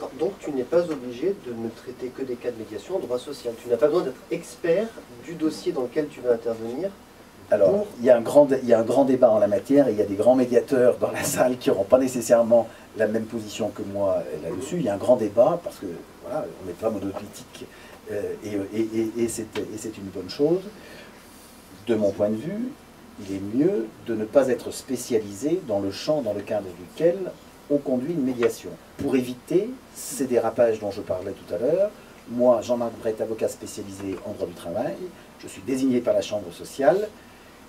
D'accord, donc tu n'es pas obligé de ne traiter que des cas de médiation en droit social. Tu n'as pas besoin d'être expert du dossier dans lequel tu vas intervenir. Alors, il y a un grand débat en la matière, et il y a des grands médiateurs dans la salle qui n'auront pas nécessairement la même position que moi là-dessus. Il y a un grand débat, parce que, voilà, on n'est pas monolithique, et c'est une bonne chose. De mon point de vue, il est mieux de ne pas être spécialisé dans le champ dans le cadre duquel on conduit une médiation, pour éviter ces dérapages dont je parlais tout à l'heure. Moi, Jean-Marc Brett, avocat spécialisé en droit du travail, je suis désigné par la Chambre sociale.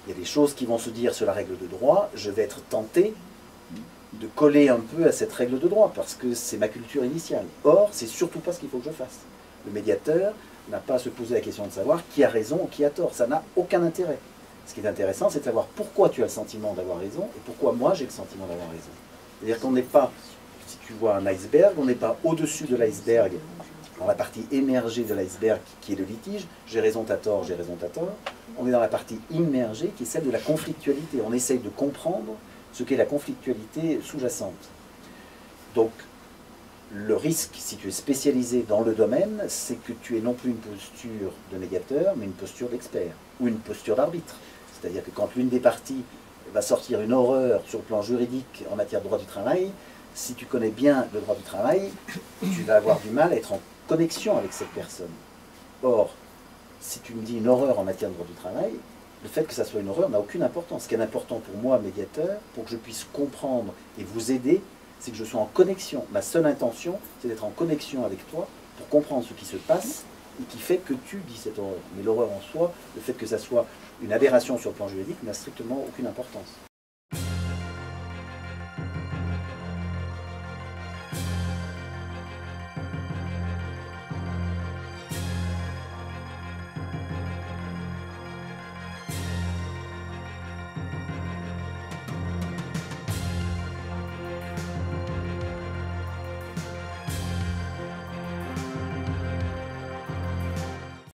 Il y a des choses qui vont se dire sur la règle de droit, je vais être tenté de coller un peu à cette règle de droit, parce que c'est ma culture initiale. Or, c'est surtout pas ce qu'il faut que je fasse. Le médiateur n'a pas à se poser la question de savoir qui a raison ou qui a tort. Ça n'a aucun intérêt. Ce qui est intéressant, c'est de savoir pourquoi tu as le sentiment d'avoir raison et pourquoi moi j'ai le sentiment d'avoir raison. C'est-à-dire qu'on n'est pas, si tu vois un iceberg, on n'est pas au-dessus de l'iceberg, dans la partie émergée de l'iceberg qui est le litige, j'ai raison, t'as tort, j'ai raison, t'as tort. On est dans la partie immergée qui est celle de la conflictualité. On essaye de comprendre ce qu'est la conflictualité sous-jacente. Donc, le risque, si tu es spécialisé dans le domaine, c'est que tu aies non plus une posture de médiateur, mais une posture d'expert, ou une posture d'arbitre. C'est-à-dire que quand l'une des parties va sortir une horreur sur le plan juridique en matière de droit du travail, si tu connais bien le droit du travail, tu vas avoir du mal à être en connexion avec cette personne. Or, si tu me dis une horreur en matière de droit du travail, le fait que ça soit une horreur n'a aucune importance. Ce qui est important pour moi, médiateur, pour que je puisse comprendre et vous aider, c'est que je sois en connexion. Ma seule intention, c'est d'être en connexion avec toi pour comprendre ce qui se passe et qui fait que tu dis cette horreur. Mais l'horreur en soi, le fait que ça soit une aberration sur le plan juridique, n'a strictement aucune importance.